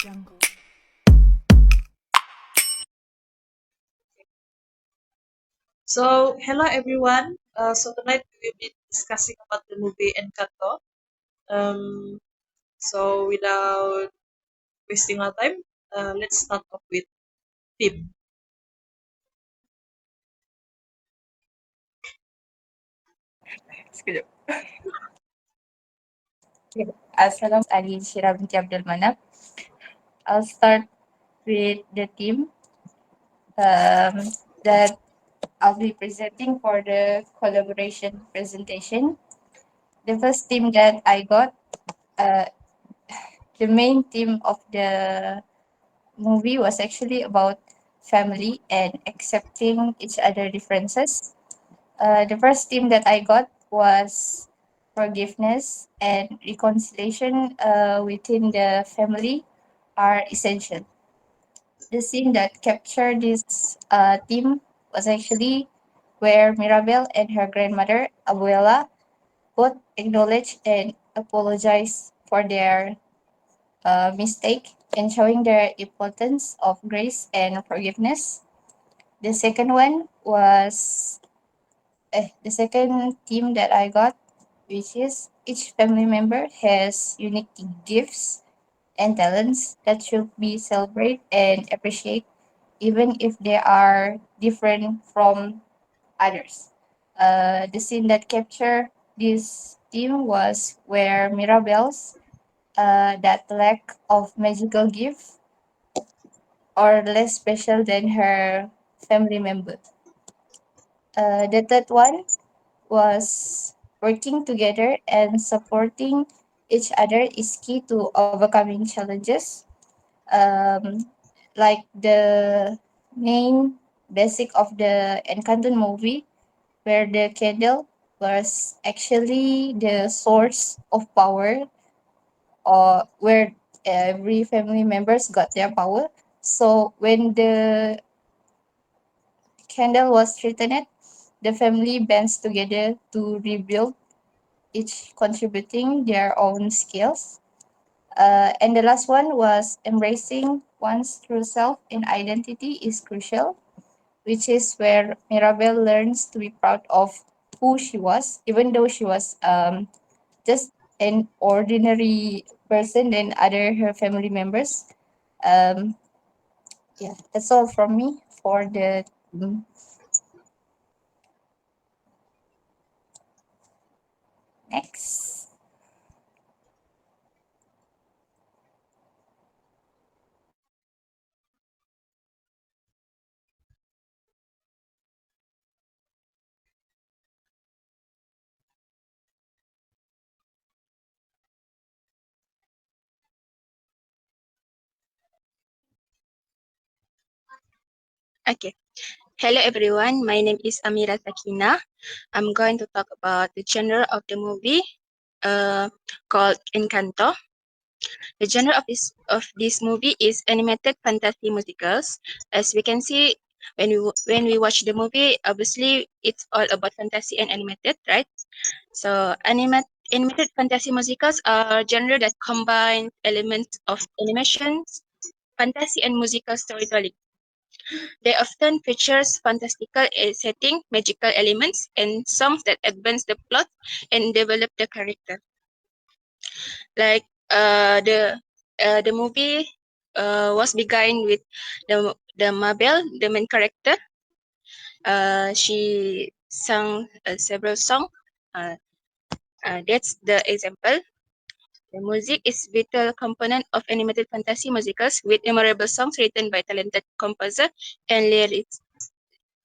jungle. So, hello everyone. So tonight we will be discussing about the movie Encanto. Um, so without wasting our time, let's start off with Tim. Sekejap. Okay. Assalamualaikum, Ali Syirah binti Abdul Manap. I'll start with the team that I'll be presenting for the collaboration presentation. The first team that I got, uh, the main theme of the movie was actually about family and accepting each other differences. The first theme that I got was forgiveness and reconciliation within the family are essential. The scene that captured this theme was actually where Mirabel and her grandmother, Abuela, both acknowledge and apologize for their mistake and showing their importance of grace and forgiveness. The second one was the second theme that I got, which is each family member has unique gifts and talents that should be celebrated and appreciated, even if they are different from others. The scene that captured this theme was where Mirabel's that lack of magical gift or less special than her family member. The third one was working together and supporting each other is key to overcoming challenges. Um, like the main basic of the Encanto movie, where the candle was actually the source of power, or where every family members got their power. So when the candle was threatened, the family bands together to rebuild, each contributing their own skills. And the last one was embracing one's true self and identity is crucial, which is where Mirabel learns to be proud of who she was, even though she was just an ordinary person than other her family members. Um, yeah, that's all from me for the next. Okay. Hello everyone, my name is Amira Sakina. I'm going to talk about the genre of the movie called Encanto. The genre of this movie is animated fantasy musicals. As we can see when we watch the movie, obviously it's all about fantasy and animated, right? So animated fantasy musicals are genre that combine elements of animations, fantasy and musical storytelling. They often features fantastical setting, magical elements, and songs that advance the plot and develop the character. Like the movie was begun with the Mabel, the main character. She sang several songs. Uh, that's the example. The music is vital component of animated fantasy musicals with memorable songs written by talented composer and lyrics.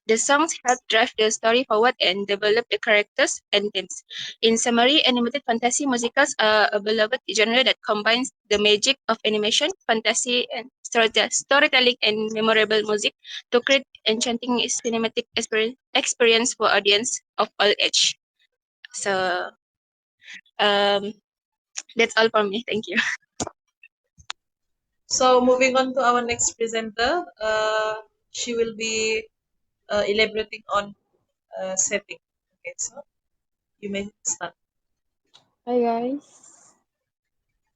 The songs help drive the story forward and develop the characters and themes. In summary, animated fantasy musicals are a beloved genre that combines the magic of animation, fantasy, and storytelling and memorable music to create enchanting cinematic experience for audience of all age. So um, that's all from me. Thank you. So moving on to our next presenter, she will be elaborating on setting. Okay, so you may start. Hi guys,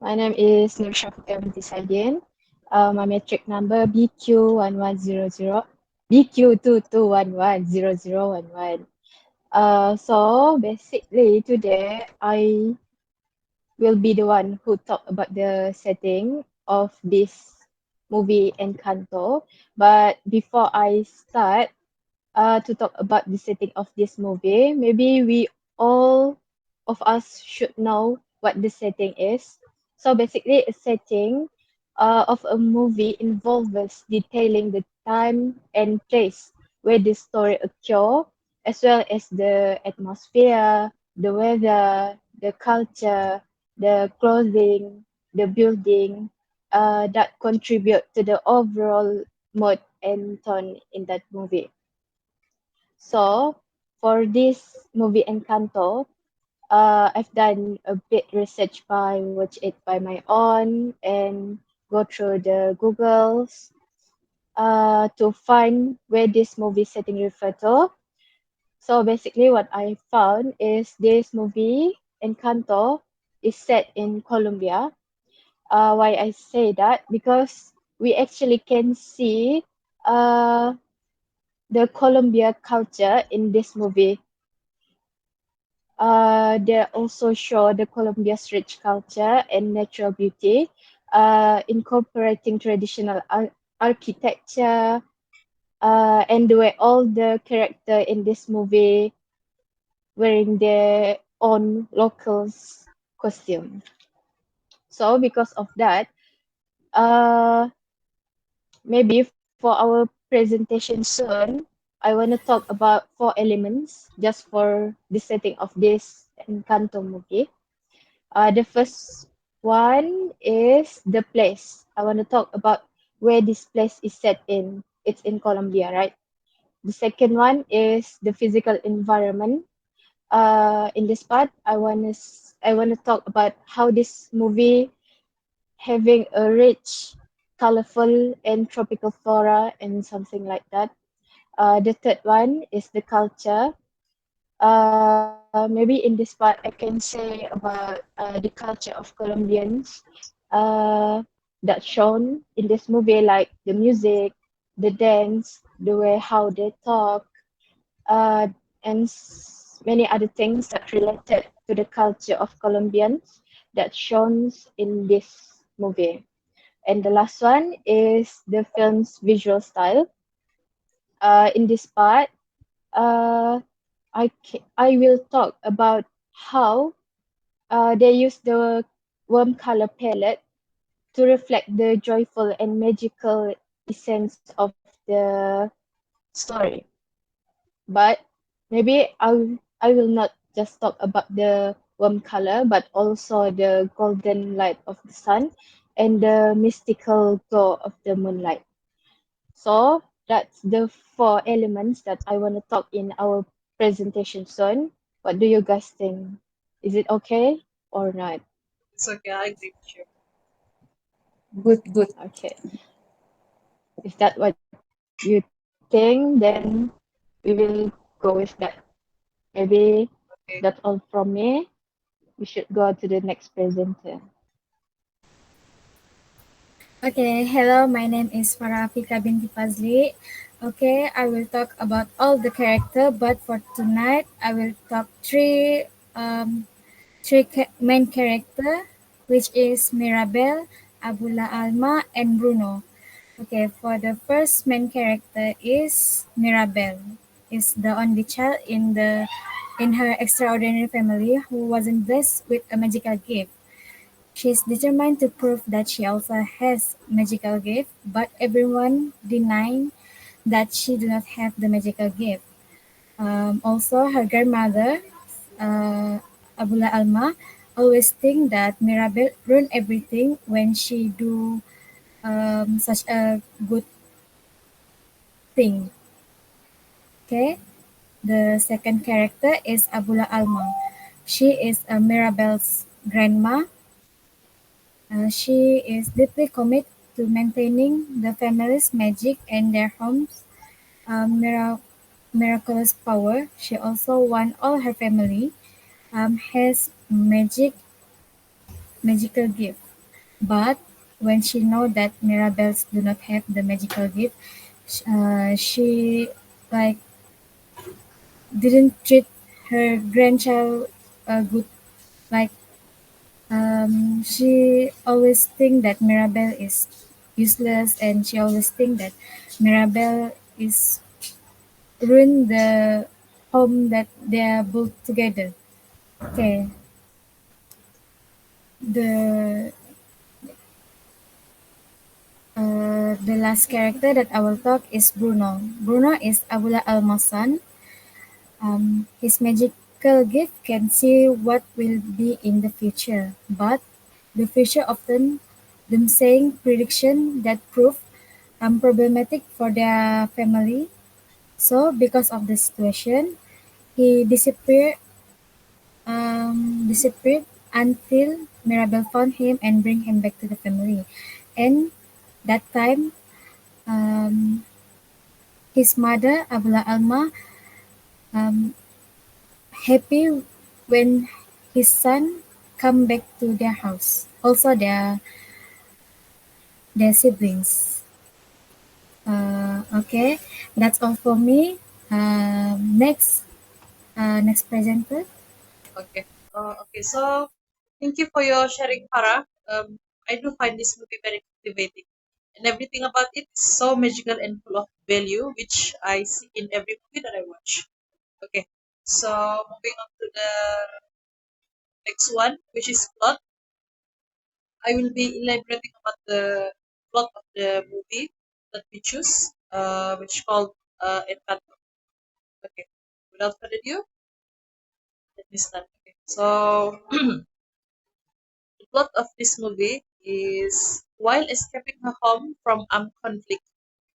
my name is Nur Shafiqah binti Sajin. My metric number BQ1100, BQ22110011. So basically today I will be the one who talk about the setting of this movie Encanto. But before I start, to talk about the setting of this movie, maybe we all of us should know what the setting is. So basically, a setting of a movie involves detailing the time and place where the story occur, as well as the atmosphere, the weather, the culture, the clothing, the building, that contribute to the overall mood and tone in that movie. So for this movie Encanto, I've done a bit research by watch it by my own and go through the Googles to find where this movie setting refer to. So basically what I found is this movie Encanto is set in Colombia. Why I say that? Because we actually can see uh, the Colombia culture in this movie. They also show the Colombia's rich culture and natural beauty, incorporating traditional architecture, and the way all the character in this movie wearing their own locals costume. So because of that, uh, maybe for our presentation soon, I want to talk about four elements just for the setting of this Encanto movie. The first one is the place. I want to talk about where this place is set in. It's in Colombia, right? The second one is the physical environment. In this part, I want to talk about how this movie having a rich, colorful, and tropical flora and something like that. The third one is the culture. Maybe in this part I can say about the culture of Colombians uh, that's shown in this movie, like the music, the dance, the way how they talk, uh, and many other things that related to the culture of Colombians that shown in this movie. And the last one is the film's visual style. In this part, uh, I will talk about how they use the warm color palette to reflect the joyful and magical essence of the story. But maybe I will not just talk about the warm color, but also the golden light of the sun and the mystical glow of the moonlight. So that's the four elements that I want to talk in our presentation soon. What do you guys think? Is it okay or not? It's okay, I agree with you. Good, good. Okay. If that's what you think, then we will go with that. Maybe that's Okay. all from me. We should go to the next presenter. Okay, hello, my name is Farah Fika binti Fazli. Okay, I will talk about all the character, but for tonight, I will talk main character, which is Mirabel, Abula Alma, and Bruno. Okay, for the first main character is Mirabel, is the only child in her extraordinary family who wasn't blessed with a magical gift. She's determined to prove that she also has magical gift, but everyone denying that she do not have the magical gift. Also, her grandmother, Abula Alma, always think that Mirabel ruin everything when she do such a good thing. Okay. The second character is Abula Alma. She is a Mirabel's grandma. She is deeply committed to maintaining the family's magic and their home's miraculous power. She also wants all her family has magical gift, but when she know that Mirabelles do not have the magical gift, she like didn't treat her grandchild good. Like she always think that Mirabelle is useless, and she always think that Mirabelle is ruin the home that they are built together. Okay, the the last character that I will talk is Bruno. Bruno is Abula Alma's son. His magical gift can see what will be in the future, but the future often doomsaying prediction that prove problematic for their family. So, because of the situation, he disappeared until Mirabel found him and bring him back to the family. And that time, um, his mother, Abula Alma, um, happy when his son come back to their house. Also, their siblings. Okay, that's all for me. Next presenter. Okay. Okay. So thank you for your sharing, Farah. I do find this movie very captivating, and everything about it is so magical and full of value, which I see in every movie that I watch. Okay. So moving on to the next one, which is plot. I will be elaborating about the plot of the movie that we choose, which is called Encanto. Okay. Without further ado, let me start. Okay. So the plot of this movie is while escaping her home from armed conflict,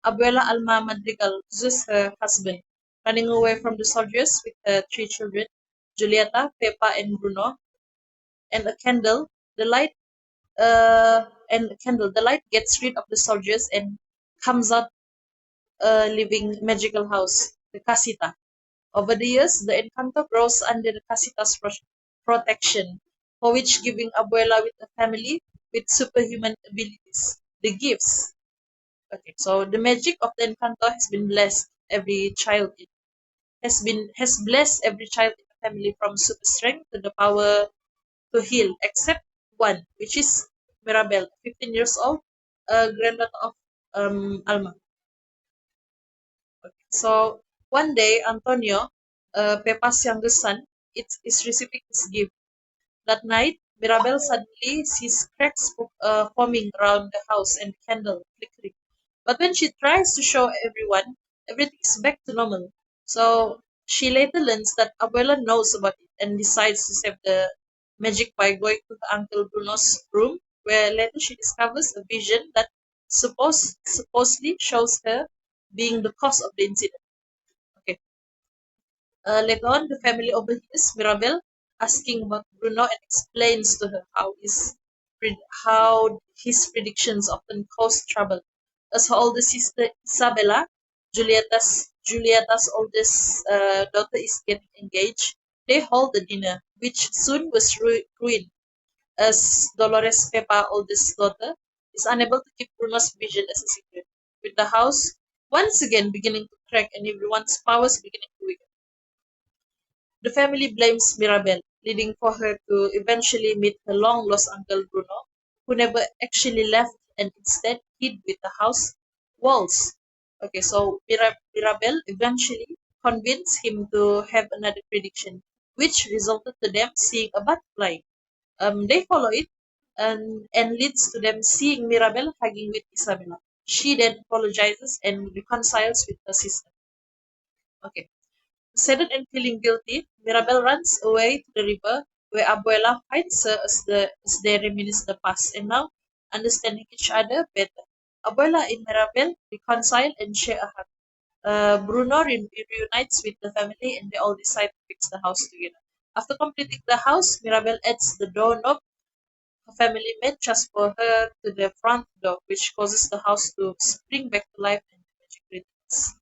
Abuela Alma Madrigal loses her husband, running away from the soldiers with her three children, Julieta, Pepa, and Bruno, and a candle. The light and a candle. The light gets rid of the soldiers and comes out a living magical house, the casita. Over the years, the Encanto grows under the casita's protection, for which giving Abuela with a family with superhuman abilities, the gifts. Okay, so the magic of the Encanto has been blessed every child in, has blessed every child in the family from super strength to the power to heal, except one, which is Mirabel, 15 years old, a granddaughter of Alma. So one day, Antonio, Pepa's youngest son, is receiving his gift. That night, Mirabel suddenly sees cracks forming around the house and candle flickering. But when she tries to show everyone, everything is back to normal. So she later learns that Abuela knows about it and decides to save the magic by going to her Uncle Bruno's room, where later she discovers a vision that supposedly shows her being the cause of the incident. Okay. Later on, the family overhears Mirabel asking about Bruno and explains to her how his predictions often cause trouble. As her older sister Isabella, Julieta's oldest daughter, is getting engaged, they hold the dinner, which soon was ruined, as Dolores Pepa, oldest daughter, is unable to keep Bruno's vision as a secret, with the house once again beginning to crack and everyone's powers beginning to weaken. The family blames Mirabel, leading for her to eventually meet her long-lost uncle Bruno, who never actually left and instead hid with the house walls. Okay, so Mirabel eventually convinced him to have another prediction, which resulted to them seeing a butterfly. They follow it and leads to them seeing Mirabel hugging with Isabella. She then apologizes and reconciles with her sister. Okay. Saddened and feeling guilty, Mirabel runs away to the river, where Abuela finds her as they reminisce the past, and now understanding each other better. Abuela and Mirabel reconcile and share a hug. Bruno reunites with the family, and they all decide to fix the house together. After completing the house, Mirabel adds the doorknob her family made just for her to the front door, which causes the house to spring back to life and the magic returns.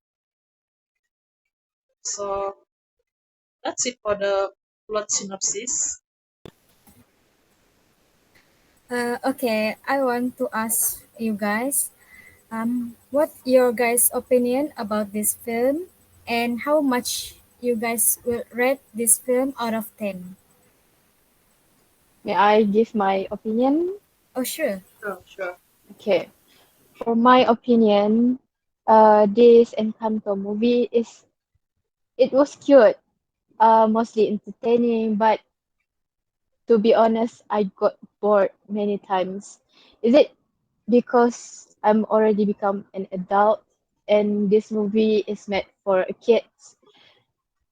So that's it for the plot synopsis. Okay, I want to ask you guys, what your guys' opinion about this film, and how much you guys will rate this film out of 10? May I give my opinion? Oh, sure. Sure, sure. Okay. For my opinion, this Encanto movie it was cute, mostly entertaining, but to be honest, I got bored many times. Is it because I'm already become an adult and this movie is meant for kids?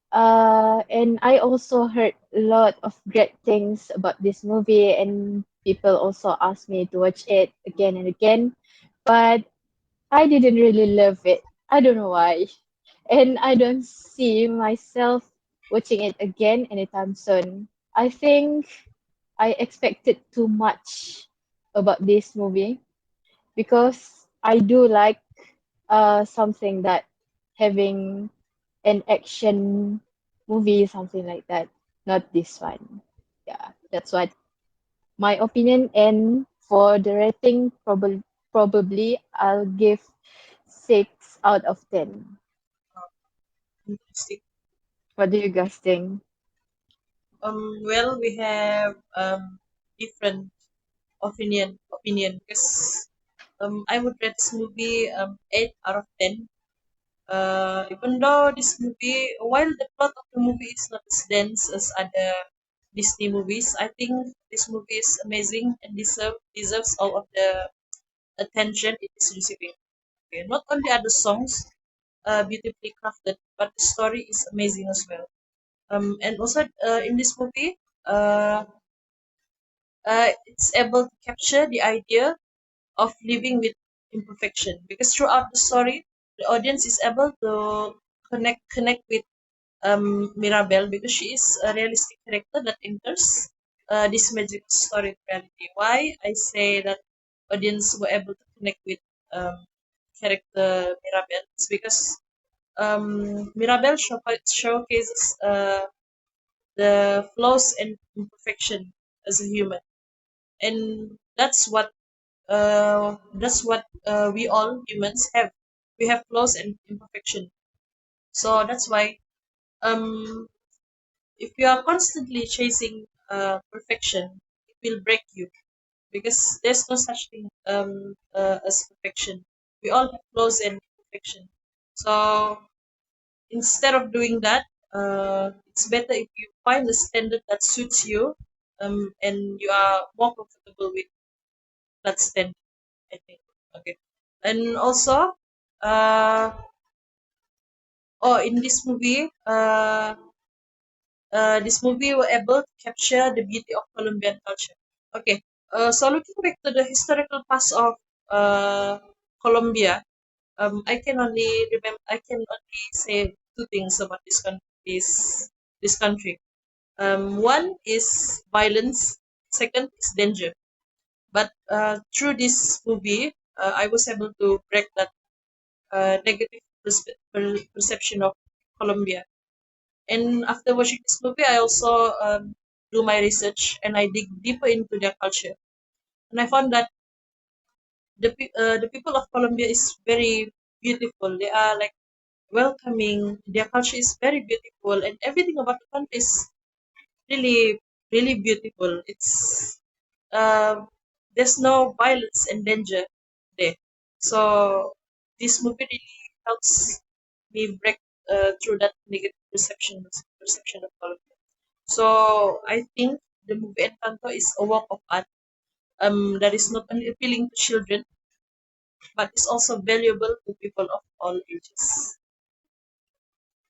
And I also heard a lot of great things about this movie, and people also asked me to watch it again and again, but I didn't really love it. I don't know why. And I don't see myself watching it again anytime soon. I think I expected too much about this movie because I do like something that having an action movie, something like that. Not this one. Yeah, that's what my opinion. And for the rating, probably I'll give 6 out of 10. Interesting. What do you guys think? Well, we have different opinion because I would rate this movie 8 out of 10. Even though this movie, while the plot of the movie is not as dense as other Disney movies, I think this movie is amazing and deserves all of the attention it is receiving. Okay, not only are the songs beautifully crafted, but the story is amazing as well. And also in this movie, it's able to capture the idea of living with imperfection because throughout the story, the audience is able to connect with Mirabelle because she is a realistic character that enters this magic story reality. Why I say that audience were able to connect with character Mirabelle is because Mirabelle showcases the flaws and imperfection as a human, and that's what we all humans have. We have flaws and imperfection, so that's why um if you are constantly chasing perfection, it will break you because there's no such thing as perfection. We all have flaws and imperfection. So instead of doing that, it's better if you find a standard that suits you, and you are more comfortable with that standard. I think. Okay, and also, uh, in this movie were able to capture the beauty of Colombian culture. Okay, so looking back to the historical past of Colombia, I can only say two things about this country. One is violence, second is danger. But through this movie, I was able to break that negative perception of Colombia. And after watching this movie, I also do my research and I dig deeper into their culture. And I found that the people of Colombia is very beautiful. They are like welcoming. Their culture is very beautiful, and everything about the country is really really beautiful. Uh, there's no violence and danger there. So this movie really helps me break through that negative perception of Colombia. So I think the movie Encanto is a work of art that is not only appealing to children but is also valuable to people of all ages.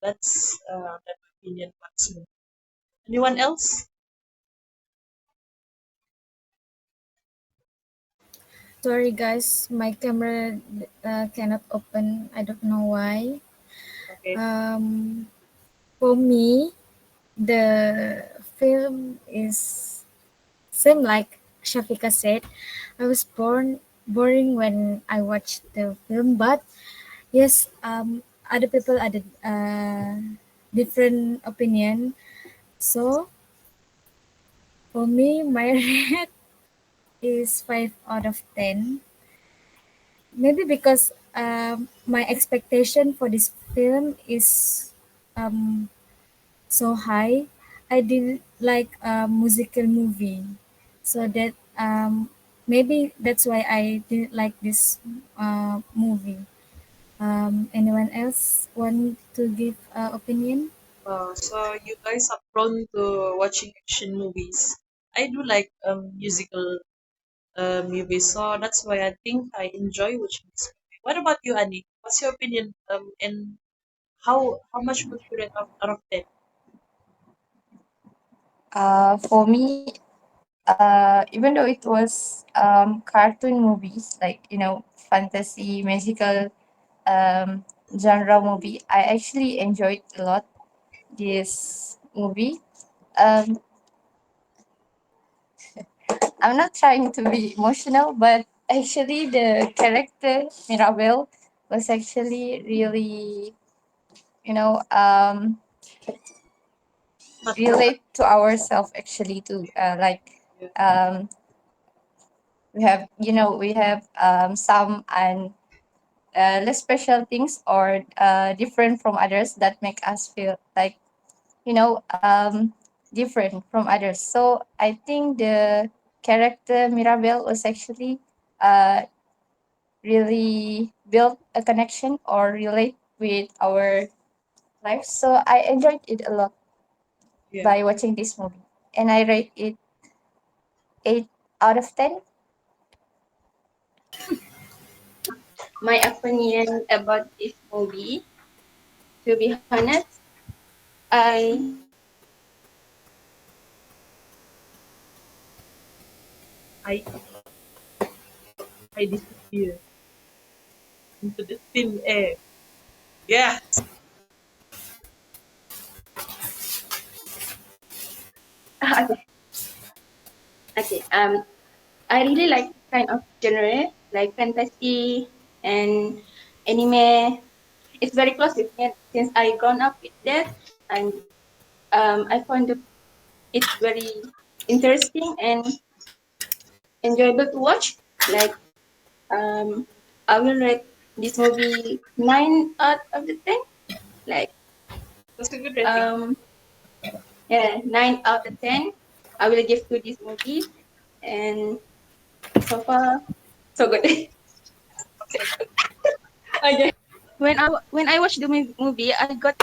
That's that opinion, maximum. Anyone else? Sorry, guys, my camera cannot open. I don't know why. Okay. For me, the film is same like Shafika said. I was boring when I watched the film, but yes, other people had a different opinion. So for me, my rate is 5 out of 10. Maybe because my expectation for this film is um, so high. I didn't like a musical movie, so that maybe that's why I didn't like this movie. Anyone else want to give opinion? So you guys are prone to watching action movies. I do like musical movies, so that's why I think I enjoy watching this movie. What about you, Annie? What's your opinion? And how much would you rate out of 10? For me, even though it was cartoon movies, like, fantasy, magical genre movie, I actually enjoyed a lot this movie. Um, I'm not trying to be emotional, but actually the character Mirabel was actually really, you know, relate to ourselves actually too. Yeah, Um, we have some and less special things or different from others that make us feel like, you know um, different from others. So I think the character Mirabel was actually uh, really build a connection or relate with our life. So I enjoyed it a lot yeah. by watching this movie, and I rate it 8 out of 10. My opinion about this movie, to be honest, I I I disappear into the thin air. Yeah. okay. I really like this kind of genre, like fantasy and anime. It's very close with me since I grown up with that, and I found it very interesting and enjoyable to watch. Like I will rate this movie 9 out of the 10. Like That's a good rating. um, yeah, 9 out of 10. I will give to this movie, and so far so good. Okay. Okay. When I watched the movie, I got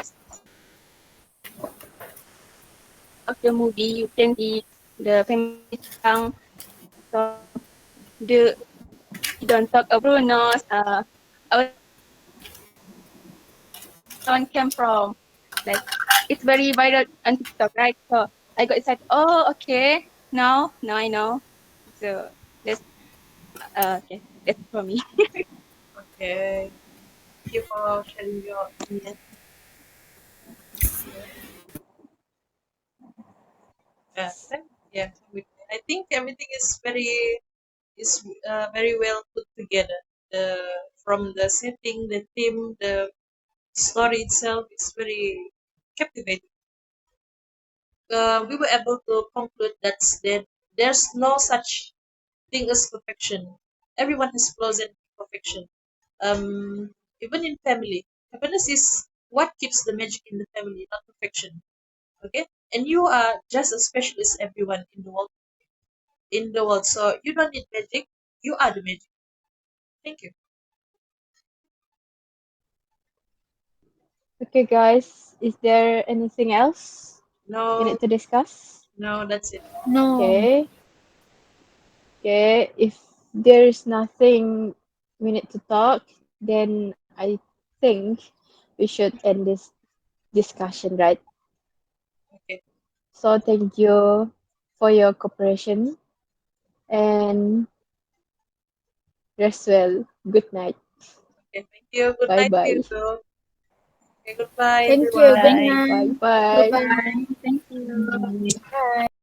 of the movie. You can see the family song. So the you don't talk about Bruno's. Our song came from like it's very viral on TikTok, right? So I got excited. Oh, okay. Now I know. So that's okay. That's for me. Okay. Thank you for sharing your opinion. Yeah. Yeah. I think everything is very well put together. The from the setting, the theme, the story itself is very captivating. We were able to conclude that there's no such thing as perfection. Everyone has flaws and imperfection. Even in family, happiness is what keeps the magic in the family, not perfection. Okay, and you are just as special as everyone in the world. So you don't need magic. You are the magic. Thank you. Okay, guys, is there anything else we No, need to discuss? no, that's it. No. Okay, okay. If there is nothing we need to talk, then I think we should end this discussion, right? Okay, So thank you for your cooperation and rest well. Good night. okay. Thank you. Good Bye night to you. bye. Okay, goodbye, Thank you. Good everyone. Bye. night. Bye bye. Goodbye. Thank you. Bye.